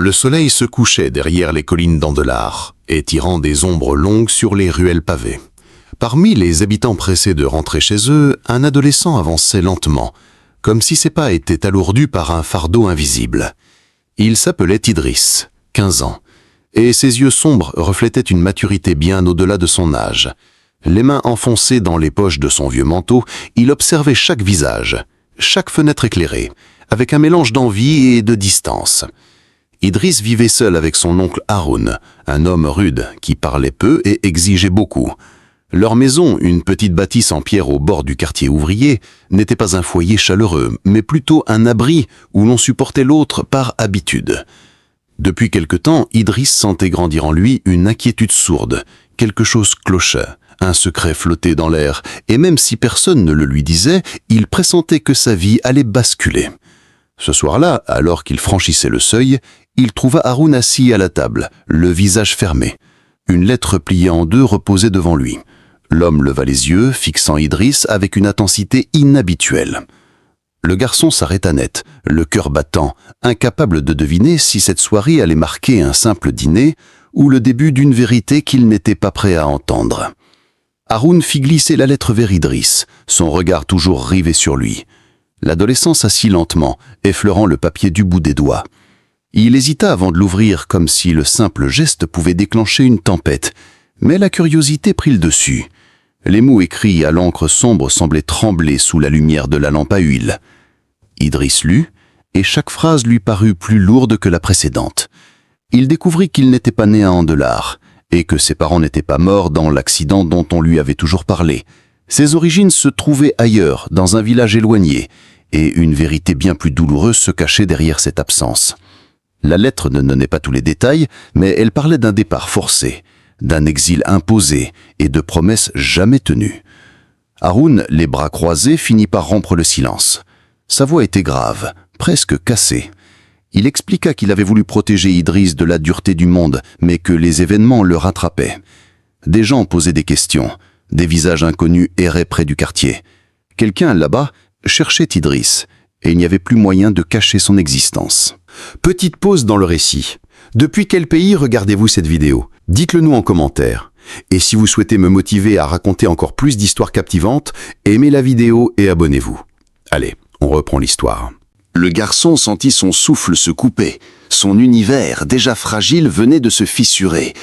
Le soleil se couchait derrière les collines d'Andelard, étirant des ombres longues sur les ruelles pavées. Parmi les habitants pressés de rentrer chez eux, un adolescent avançait lentement, comme si ses pas étaient alourdis par un fardeau invisible. Il s'appelait Idriss, 15 ans, et ses yeux sombres reflétaient une maturité bien au-delà de son âge. Les mains enfoncées dans les poches de son vieux manteau, il observait chaque visage, chaque fenêtre éclairée, avec un mélange d'envie et de distance. Idriss vivait seul avec son oncle Haroun, un homme rude qui parlait peu et exigeait beaucoup. Leur maison, une petite bâtisse en pierre au bord du quartier ouvrier, n'était pas un foyer chaleureux, mais plutôt un abri où l'on supportait l'autre par habitude. Depuis quelque temps, Idriss sentait grandir en lui une inquiétude sourde, quelque chose clochait. Un secret flottait dans l'air, et même si personne ne le lui disait, il pressentait que sa vie allait basculer. Ce soir-là, alors qu'il franchissait le seuil, il trouva Haroun assis à la table, le visage fermé. Une lettre pliée en deux reposait devant lui. L'homme leva les yeux, fixant Idriss avec une intensité inhabituelle. Le garçon s'arrêta net, le cœur battant, incapable de deviner si cette soirée allait marquer un simple dîner ou le début d'une vérité qu'il n'était pas prêt à entendre. Haroun fit glisser la lettre vers Idriss, son regard toujours rivé sur lui. L'adolescent s'assit lentement, effleurant le papier du bout des doigts. Il hésita avant de l'ouvrir, comme si le simple geste pouvait déclencher une tempête, mais la curiosité prit le dessus. Les mots écrits à l'encre sombre semblaient trembler sous la lumière de la lampe à huile. Idriss lut, et chaque phrase lui parut plus lourde que la précédente. Il découvrit qu'il n'était pas né à Andelard, et que ses parents n'étaient pas morts dans l'accident dont on lui avait toujours parlé. Ses origines se trouvaient ailleurs, dans un village éloigné, et une vérité bien plus douloureuse se cachait derrière cette absence. La lettre ne donnait pas tous les détails, mais elle parlait d'un départ forcé, d'un exil imposé et de promesses jamais tenues. Haroun, les bras croisés, finit par rompre le silence. Sa voix était grave, presque cassée. Il expliqua qu'il avait voulu protéger Idriss de la dureté du monde, mais que les événements le rattrapaient. Des gens posaient des questions, des visages inconnus erraient près du quartier. Quelqu'un, là-bas, cherchait Idriss, et il n'y avait plus moyen de cacher son existence. Petite pause dans le récit. Depuis quel pays regardez-vous cette vidéo? Dites-le nous en commentaire. Et si vous souhaitez me motiver à raconter encore plus d'histoires captivantes, aimez la vidéo et abonnez-vous. Allez, on reprend l'histoire. Le garçon sentit son souffle se couper. Son univers, déjà fragile, venait de se fissurer.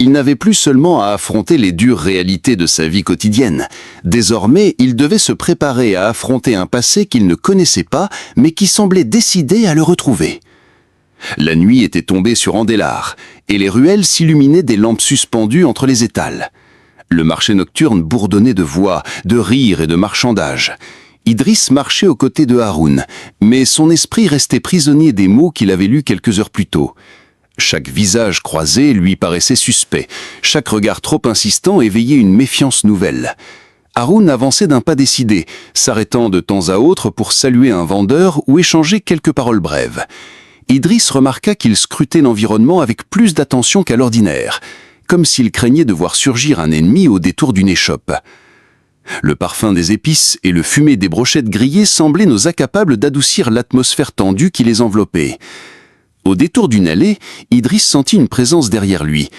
Il n'avait plus seulement à affronter les dures réalités de sa vie quotidienne. Désormais, il devait se préparer à affronter un passé qu'il ne connaissait pas, mais qui semblait décidé à le retrouver. La nuit était tombée sur Andelard, et les ruelles s'illuminaient des lampes suspendues entre les étals. Le marché nocturne bourdonnait de voix, de rires et de marchandages. Idriss marchait aux côtés de Haroun, mais son esprit restait prisonnier des mots qu'il avait lus quelques heures plus tôt. Chaque visage croisé lui paraissait suspect, chaque regard trop insistant éveillait une méfiance nouvelle. Haroun avançait d'un pas décidé, s'arrêtant de temps à autre pour saluer un vendeur ou échanger quelques paroles brèves. Idriss remarqua qu'il scrutait l'environnement avec plus d'attention qu'à l'ordinaire, comme s'il craignait de voir surgir un ennemi au détour d'une échoppe. Le parfum des épices et le fumet des brochettes grillées semblaient nos incapables d'adoucir l'atmosphère tendue qui les enveloppait. Au détour d'une allée, Idriss sentit une présence derrière lui.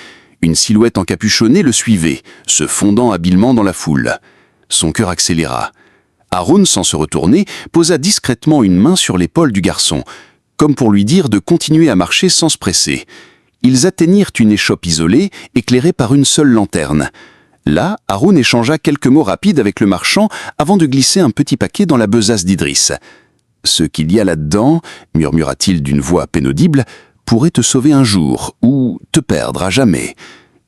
Une silhouette encapuchonnée le suivait, se fondant habilement dans la foule. Son cœur accéléra. Haroun, sans se retourner, posa discrètement une main sur l'épaule du garçon, comme pour lui dire de continuer à marcher sans se presser. Ils atteignirent une échoppe isolée, éclairée par une seule lanterne. Là, Haroun échangea quelques mots rapides avec le marchand avant de glisser un petit paquet dans la besace d'Idriss. « Ce qu'il y a là-dedans, murmura-t-il d'une voix à peine audible, pourrait te sauver un jour ou te perdre à jamais. »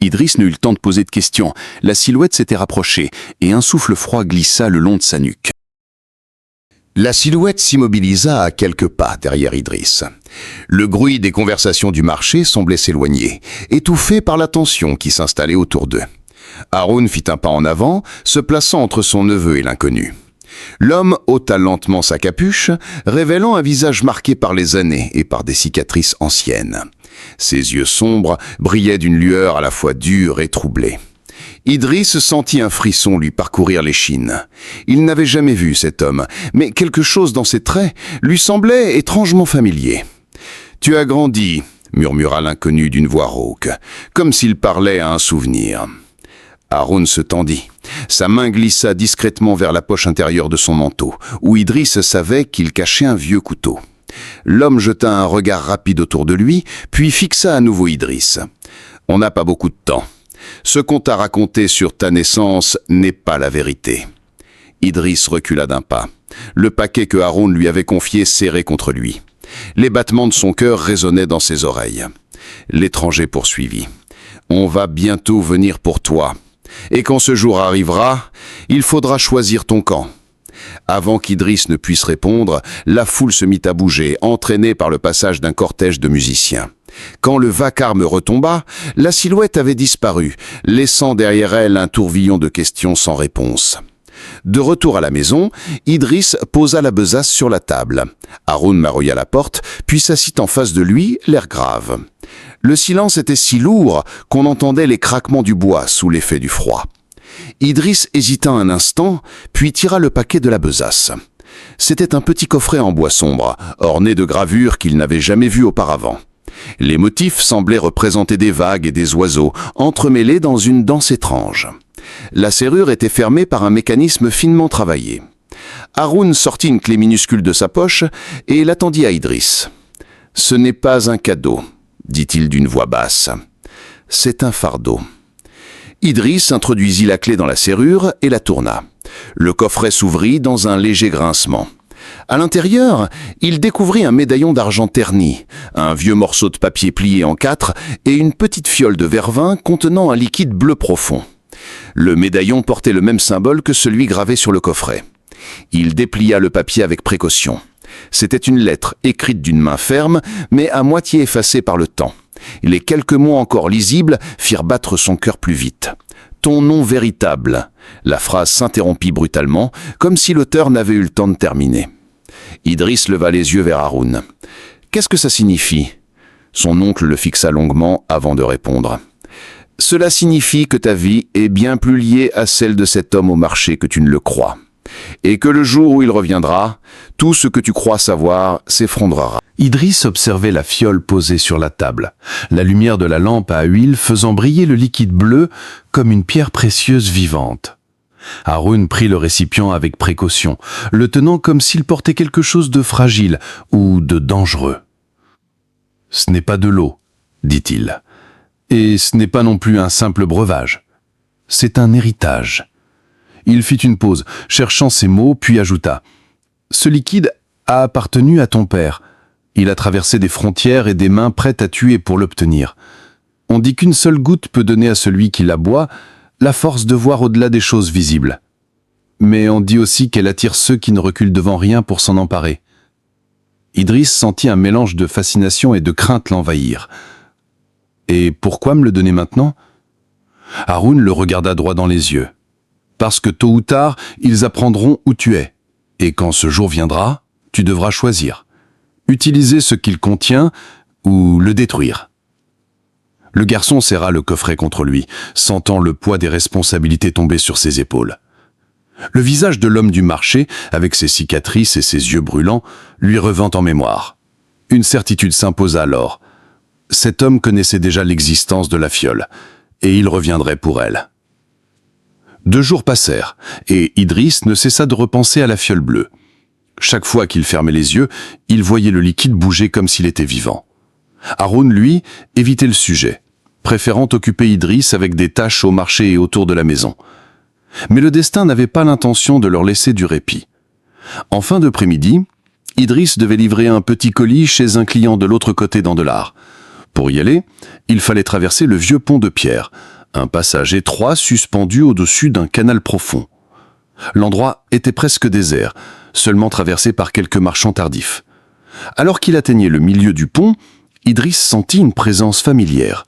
Idriss n'eut le temps de poser de questions. La silhouette s'était rapprochée et un souffle froid glissa le long de sa nuque. La silhouette s'immobilisa à quelques pas derrière Idriss. Le bruit des conversations du marché semblait s'éloigner, étouffé par la tension qui s'installait autour d'eux. Haroun fit un pas en avant, se plaçant entre son neveu et l'inconnu. L'homme ôta lentement sa capuche, révélant un visage marqué par les années et par des cicatrices anciennes. Ses yeux sombres brillaient d'une lueur à la fois dure et troublée. Idriss sentit un frisson lui parcourir l'échine. Il n'avait jamais vu cet homme, mais quelque chose dans ses traits lui semblait étrangement familier. « Tu as grandi, murmura l'inconnu d'une voix rauque, comme s'il parlait à un souvenir. Haroun se tendit. Sa main glissa discrètement vers la poche intérieure de son manteau, où Idriss savait qu'il cachait un vieux couteau. L'homme jeta un regard rapide autour de lui, puis fixa à nouveau Idriss. « On n'a pas beaucoup de temps. Ce qu'on t'a raconté sur ta naissance n'est pas la vérité. » Idriss recula d'un pas. Le paquet que Haroun lui avait confié serré contre lui. Les battements de son cœur résonnaient dans ses oreilles. L'étranger poursuivit. « On va bientôt venir pour toi. Et quand ce jour arrivera, il faudra choisir ton camp. » Avant qu'Idriss ne puisse répondre, la foule se mit à bouger, entraînée par le passage d'un cortège de musiciens. Quand le vacarme retomba, la silhouette avait disparu, laissant derrière elle un tourbillon de questions sans réponse. De retour à la maison, Idriss posa la besace sur la table. Haroun maroilla la porte, puis s'assit en face de lui, l'air grave. Le silence était si lourd qu'on entendait les craquements du bois sous l'effet du froid. Idriss hésita un instant, puis tira le paquet de la besace. C'était un petit coffret en bois sombre, orné de gravures qu'il n'avait jamais vues auparavant. Les motifs semblaient représenter des vagues et des oiseaux, entremêlés dans une danse étrange. La serrure était fermée par un mécanisme finement travaillé. Haroun sortit une clé minuscule de sa poche et l'attendit à Idriss. « Ce n'est pas un cadeau », dit-il d'une voix basse. « C'est un fardeau. » Idriss introduisit la clé dans la serrure et la tourna. Le coffret s'ouvrit dans un léger grincement. À l'intérieur, il découvrit un médaillon d'argent terni, un vieux morceau de papier plié en 4 et une petite fiole de verre-vin contenant un liquide bleu profond. Le médaillon portait le même symbole que celui gravé sur le coffret. Il déplia le papier avec précaution. C'était une lettre écrite d'une main ferme, mais à moitié effacée par le temps. Les quelques mots encore lisibles firent battre son cœur plus vite. « Ton nom véritable ». La phrase s'interrompit brutalement, comme si l'auteur n'avait eu le temps de terminer. Idriss leva les yeux vers Haroun. « Qu'est-ce que ça signifie ?» Son oncle le fixa longuement avant de répondre. « Cela signifie que ta vie est bien plus liée à celle de cet homme au marché que tu ne le crois. Et que le jour où il reviendra, tout ce que tu crois savoir s'effondrera. » Idriss observait la fiole posée sur la table, la lumière de la lampe à huile faisant briller le liquide bleu comme une pierre précieuse vivante. Haroun prit le récipient avec précaution, le tenant comme s'il portait quelque chose de fragile ou de dangereux. « Ce n'est pas de l'eau, dit-il, et ce n'est pas non plus un simple breuvage. C'est un héritage. » Il fit une pause, cherchant ses mots, puis ajouta « Ce liquide a appartenu à ton père. Il a traversé des frontières et des mains prêtes à tuer pour l'obtenir. On dit qu'une seule goutte peut donner à celui qui la boit la force de voir au-delà des choses visibles. Mais on dit aussi qu'elle attire ceux qui ne reculent devant rien pour s'en emparer. » Idriss sentit un mélange de fascination et de crainte l'envahir. « Et pourquoi me le donner maintenant ?» Haroun le regarda droit dans les yeux. « Parce que tôt ou tard, ils apprendront où tu es. Et quand ce jour viendra, tu devras choisir. Utiliser ce qu'il contient ou le détruire. » Le garçon serra le coffret contre lui, sentant le poids des responsabilités tomber sur ses épaules. Le visage de l'homme du marché, avec ses cicatrices et ses yeux brûlants, lui revint en mémoire. Une certitude s'imposa alors. Cet homme connaissait déjà l'existence de la fiole, et il reviendrait pour elle. 2 jours passèrent, et Idriss ne cessa de repenser à la fiole bleue. Chaque fois qu'il fermait les yeux, il voyait le liquide bouger comme s'il était vivant. Haroun, lui, évitait le sujet, préférant occuper Idriss avec des tâches au marché et autour de la maison. Mais le destin n'avait pas l'intention de leur laisser du répit. En fin d'après-midi, Idriss devait livrer un petit colis chez un client de l'autre côté d'Andelard. Pour y aller, il fallait traverser le vieux pont de pierre, un passage étroit suspendu au-dessus d'un canal profond. L'endroit était presque désert, seulement traversé par quelques marchands tardifs. Alors qu'il atteignait le milieu du pont, Idriss sentit une présence familière.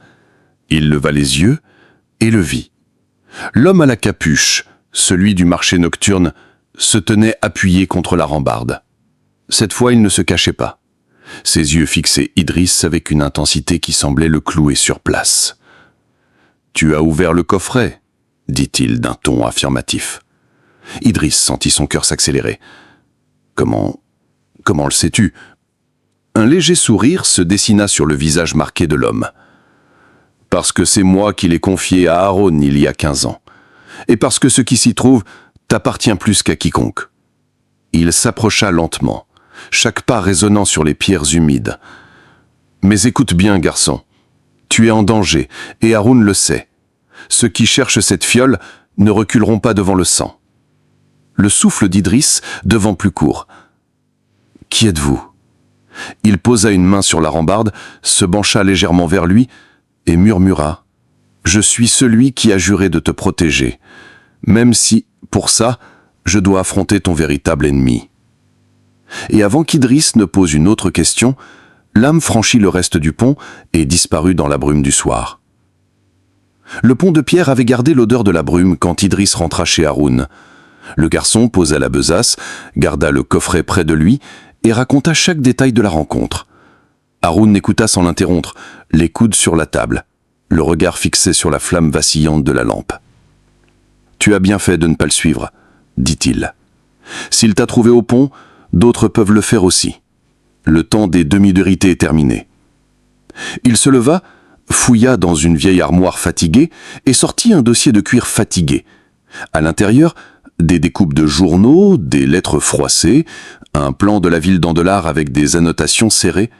Il leva les yeux et le vit. L'homme à la capuche, celui du marché nocturne, se tenait appuyé contre la rambarde. Cette fois, il ne se cachait pas. Ses yeux fixaient Idriss avec une intensité qui semblait le clouer sur place. « Tu as ouvert le coffret » dit-il d'un ton affirmatif. Idriss sentit son cœur s'accélérer. « Comment le sais-tu » Un léger sourire se dessina sur le visage marqué de l'homme. « Parce que c'est moi qui l'ai confié à Aaron il y a 15 ans. Et parce que ce qui s'y trouve t'appartient plus qu'à quiconque. » Il s'approcha lentement, chaque pas résonnant sur les pierres humides. « Mais écoute bien, garçon. Tu es en danger, et Haroun le sait. Ceux qui cherchent cette fiole ne reculeront pas devant le sang. » Le souffle d'Idriss devint plus court. « Qui êtes-vous » Il posa une main sur la rambarde, se pencha légèrement vers lui et murmura « Je suis celui qui a juré de te protéger, même si, pour ça, je dois affronter ton véritable ennemi. » Et avant qu'Idriss ne pose une autre question, l'âme franchit le reste du pont et disparut dans la brume du soir. Le pont de pierre avait gardé l'odeur de la brume quand Idriss rentra chez Haroun. Le garçon posa la besace, garda le coffret près de lui et raconta chaque détail de la rencontre. Haroun écouta sans l'interrompre, les coudes sur la table, le regard fixé sur la flamme vacillante de la lampe. « Tu as bien fait de ne pas le suivre, » dit-il. « S'il t'a trouvé au pont, d'autres peuvent le faire aussi. Le temps des demi-vérités est terminé. » Il se leva, fouilla dans une vieille armoire fatiguée et sortit un dossier de cuir fatigué. À l'intérieur, des découpes de journaux, des lettres froissées, un plan de la ville d'Andelard avec des annotations serrées.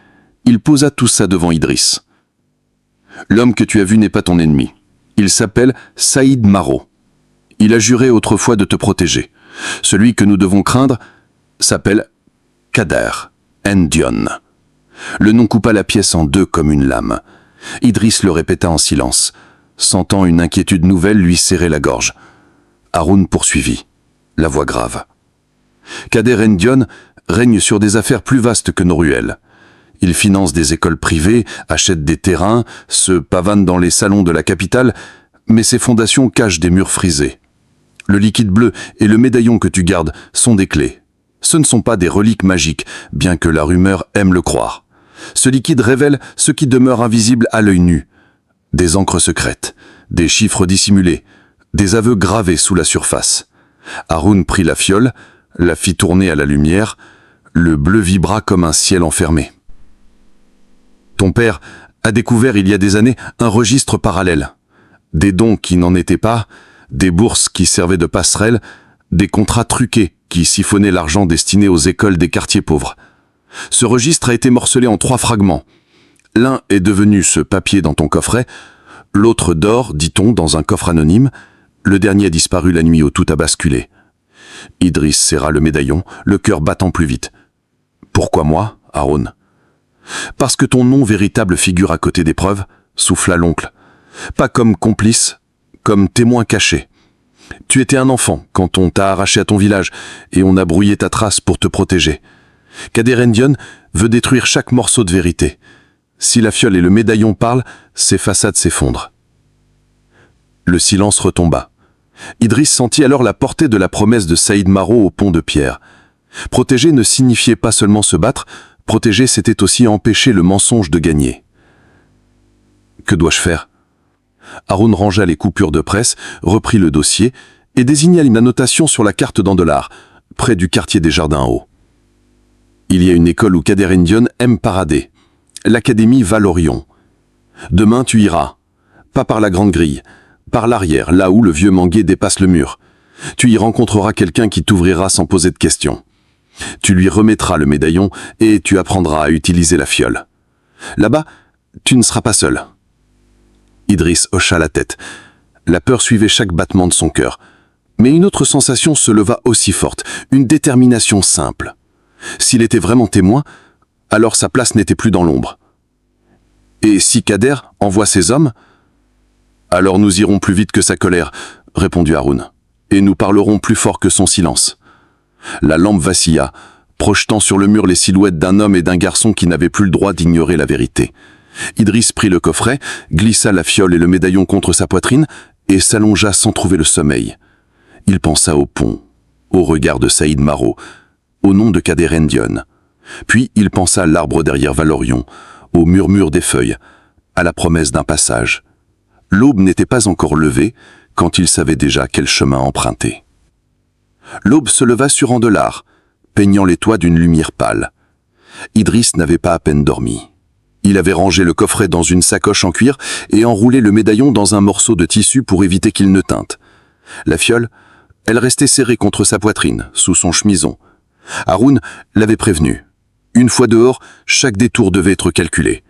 Il posa tout ça devant Idriss. « L'homme que tu as vu n'est pas ton ennemi. Il s'appelle Saïd Maro. Il a juré autrefois de te protéger. Celui que nous devons craindre s'appelle Kader Ndion. » Le nom coupa la pièce en deux comme une lame. Idriss le répéta en silence, sentant une inquiétude nouvelle lui serrer la gorge. Haroun poursuivit, la voix grave. Kader Ndion règne sur des affaires plus vastes que nos ruelles. Il finance des écoles privées, achète des terrains, se pavane dans les salons de la capitale, mais ses fondations cachent des murs frisés. Le liquide bleu et le médaillon que tu gardes sont des clés. Ce ne sont pas des reliques magiques, bien que la rumeur aime le croire. Ce liquide révèle ce qui demeure invisible à l'œil nu. Des encres secrètes, des chiffres dissimulés, des aveux gravés sous la surface. Haroun prit la fiole, la fit tourner à la lumière, le bleu vibra comme un ciel enfermé. Ton père a découvert il y a des années un registre parallèle. Des dons qui n'en étaient pas, des bourses qui servaient de passerelles, des contrats truqués qui siphonnaient l'argent destiné aux écoles des quartiers pauvres. Ce registre a été morcelé en 3 fragments. L'un est devenu ce papier dans ton coffret, l'autre dort, dit-on, dans un coffre anonyme, le dernier a disparu la nuit où tout a basculé. Idriss serra le médaillon, le cœur battant plus vite. « Pourquoi moi, Haroun ?»« Parce que ton nom véritable figure à côté des preuves, » souffla l'oncle. « Pas comme complice, comme témoin caché. Tu étais un enfant quand on t'a arraché à ton village et on a brouillé ta trace pour te protéger. Kader Ndion veut détruire chaque morceau de vérité. Si la fiole et le médaillon parlent, ses façades s'effondrent. » Le silence retomba. Idriss sentit alors la portée de la promesse de Saïd Maro au pont de pierre. Protéger ne signifiait pas seulement se battre, protéger c'était aussi empêcher le mensonge de gagner. Que dois-je faire ? Haroun rangea les coupures de presse, reprit le dossier et désigna une annotation sur la carte d'Andelard, près du quartier des Jardins Hauts. Il y a une école où Kader Ndion aime parader, l'Académie Valorion. Demain tu iras, pas par la grande grille, par l'arrière, là où le vieux manguier dépasse le mur. Tu y rencontreras quelqu'un qui t'ouvrira sans poser de questions. Tu lui remettras le médaillon et tu apprendras à utiliser la fiole. Là-bas, tu ne seras pas seul. Idriss hocha la tête. La peur suivait chaque battement de son cœur. Mais une autre sensation se leva aussi forte, une détermination simple. S'il était vraiment témoin, alors sa place n'était plus dans l'ombre. Et si Kader envoie ses hommes ? Alors nous irons plus vite que sa colère, répondit Haroun, et nous parlerons plus fort que son silence. La lampe vacilla, projetant sur le mur les silhouettes d'un homme et d'un garçon qui n'avaient plus le droit d'ignorer la vérité. Idriss prit le coffret, glissa la fiole et le médaillon contre sa poitrine et s'allongea sans trouver le sommeil. Il pensa au pont, au regard de Saïd Maro, au nom de Kader Ndion. Puis il pensa à l'arbre derrière Valorion, au murmure des feuilles, à la promesse d'un passage. L'aube n'était pas encore levée quand il savait déjà quel chemin emprunter. L'aube se leva sur Andelard, peignant les toits d'une lumière pâle. Idriss n'avait pas à peine dormi. Il avait rangé le coffret dans une sacoche en cuir et enroulé le médaillon dans un morceau de tissu pour éviter qu'il ne tinte. La fiole, elle restait serrée contre sa poitrine, sous son chemison. Haroun l'avait prévenu. Une fois dehors, chaque détour devait être calculé.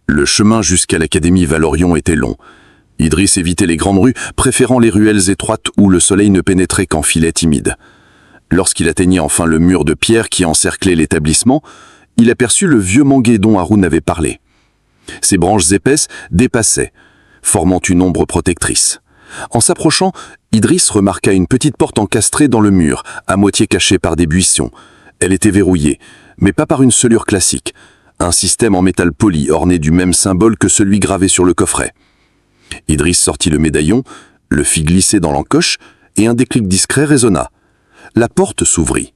Le chemin jusqu'à l'académie Valorion était long. Idriss évitait les grandes rues, préférant les ruelles étroites où le soleil ne pénétrait qu'en filets timides. Lorsqu'il atteignit enfin le mur de pierre qui encerclait l'établissement, il aperçut le vieux manguier dont Haroun avait parlé. Ses branches épaisses dépassaient, formant une ombre protectrice. En s'approchant, Idriss remarqua une petite porte encastrée dans le mur, à moitié cachée par des buissons. Elle était verrouillée, mais pas par une scellure classique, un système en métal poli orné du même symbole que celui gravé sur le coffret. Idriss sortit le médaillon, le fit glisser dans l'encoche, et un déclic discret résonna. La porte s'ouvrit.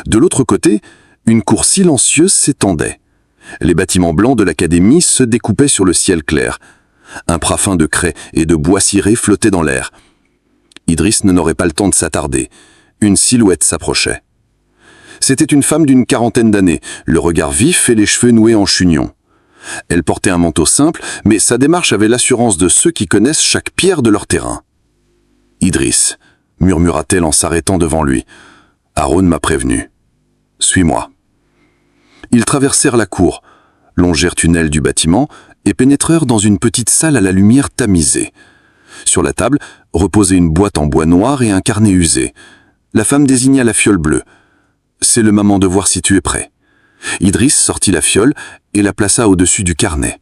De l'autre côté, une cour silencieuse s'étendait. Les bâtiments blancs de l'académie se découpaient sur le ciel clair. Un parfum de craie et de bois ciré flottait dans l'air. Idriss n'aurait pas le temps de s'attarder. Une silhouette s'approchait. C'était une femme d'une quarantaine d'années, le regard vif et les cheveux noués en chignon. Elle portait un manteau simple, mais sa démarche avait l'assurance de ceux qui connaissent chaque pierre de leur terrain. « Idriss », murmura-t-elle en s'arrêtant devant lui. « Haroun m'a prévenu. Suis-moi. » Ils traversèrent la cour, longèrent une aile du bâtiment et pénétrèrent dans une petite salle à la lumière tamisée. Sur la table reposait une boîte en bois noir et un carnet usé. La femme désigna la fiole bleue. « C'est le moment de voir si tu es prêt. » Idriss sortit la fiole et la plaça au-dessus du carnet.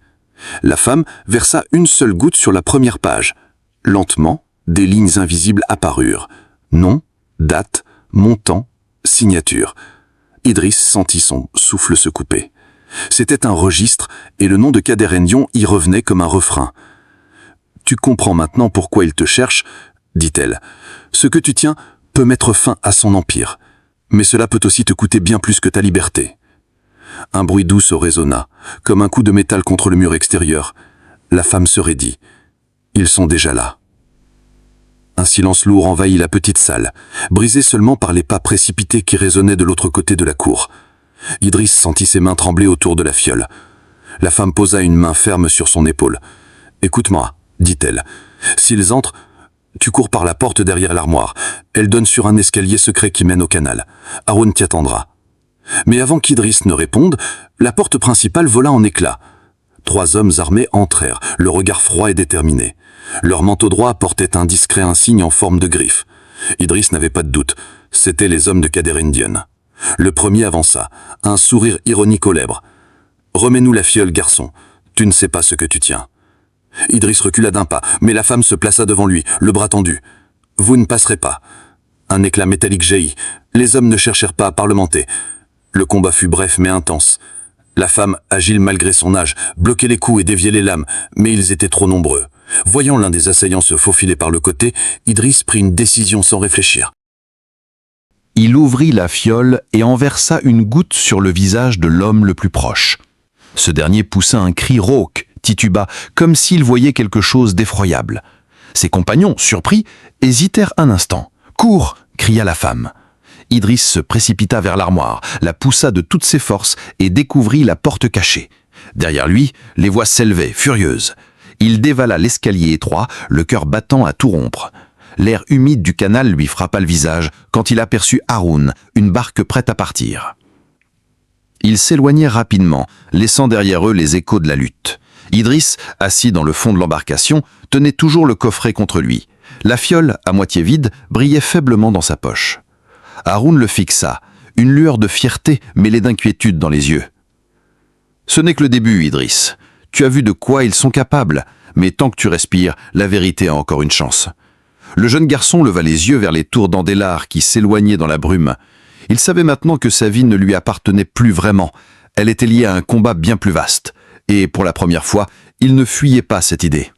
La femme versa une seule goutte sur la première page. Lentement, des lignes invisibles apparurent. Nom, date, montant, signature. Idriss sentit son souffle se couper. C'était un registre et le nom de Kader Hendion y revenait comme un refrain. « Tu comprends maintenant pourquoi il te cherche, dit-elle. Ce que tu tiens peut mettre fin à son empire. Mais cela peut aussi te coûter bien plus que ta liberté. » Un bruit doux se résonna, comme un coup de métal contre le mur extérieur. La femme se raidit. Ils sont déjà là. Un silence lourd envahit la petite salle, brisé seulement par les pas précipités qui résonnaient de l'autre côté de la cour. Idriss sentit ses mains trembler autour de la fiole. La femme posa une main ferme sur son épaule. « Écoute-moi, » dit-elle. « S'ils entrent, tu cours par la porte derrière l'armoire. Elle donne sur un escalier secret qui mène au canal. Haroun t'y attendra. » Mais avant qu'Idriss ne réponde, la porte principale vola en éclats. 3 hommes armés entrèrent, le regard froid et déterminé. Leur manteau droit portait un discret insigne en forme de griffe. Idriss n'avait pas de doute, c'étaient les hommes de Kader Hendion. Le premier avança, un sourire ironique aux lèvres. « Remets-nous la fiole, garçon. Tu ne sais pas ce que tu tiens. » Idriss recula d'un pas, mais la femme se plaça devant lui, le bras tendu. « Vous ne passerez pas. » Un éclat métallique jaillit. Les hommes ne cherchèrent pas à parlementer. Le combat fut bref mais intense. La femme, agile malgré son âge, bloquait les coups et déviait les lames, mais ils étaient trop nombreux. Voyant l'un des assaillants se faufiler par le côté, Idriss prit une décision sans réfléchir. Il ouvrit la fiole et en versa une goutte sur le visage de l'homme le plus proche. Ce dernier poussa un cri rauque, tituba, comme s'il voyait quelque chose d'effroyable. Ses compagnons, surpris, hésitèrent un instant. « Cours !» cria la femme. Idriss se précipita vers l'armoire, la poussa de toutes ses forces et découvrit la porte cachée. Derrière lui, les voix s'élevaient, furieuses. Il dévala l'escalier étroit, le cœur battant à tout rompre. L'air humide du canal lui frappa le visage quand il aperçut Haroun, une barque prête à partir. Ils s'éloignèrent rapidement, laissant derrière eux les échos de la lutte. Idriss, assis dans le fond de l'embarcation, tenait toujours le coffret contre lui. La fiole, à moitié vide, brillait faiblement dans sa poche. Haroun le fixa, une lueur de fierté mêlée d'inquiétude dans les yeux. « Ce n'est que le début, Idriss. Tu as vu de quoi ils sont capables, mais tant que tu respires, la vérité a encore une chance. » Le jeune garçon leva les yeux vers les tours d'Andélar qui s'éloignaient dans la brume. Il savait maintenant que sa vie ne lui appartenait plus vraiment. Elle était liée à un combat bien plus vaste. Et pour la première fois, il ne fuyait pas cette idée.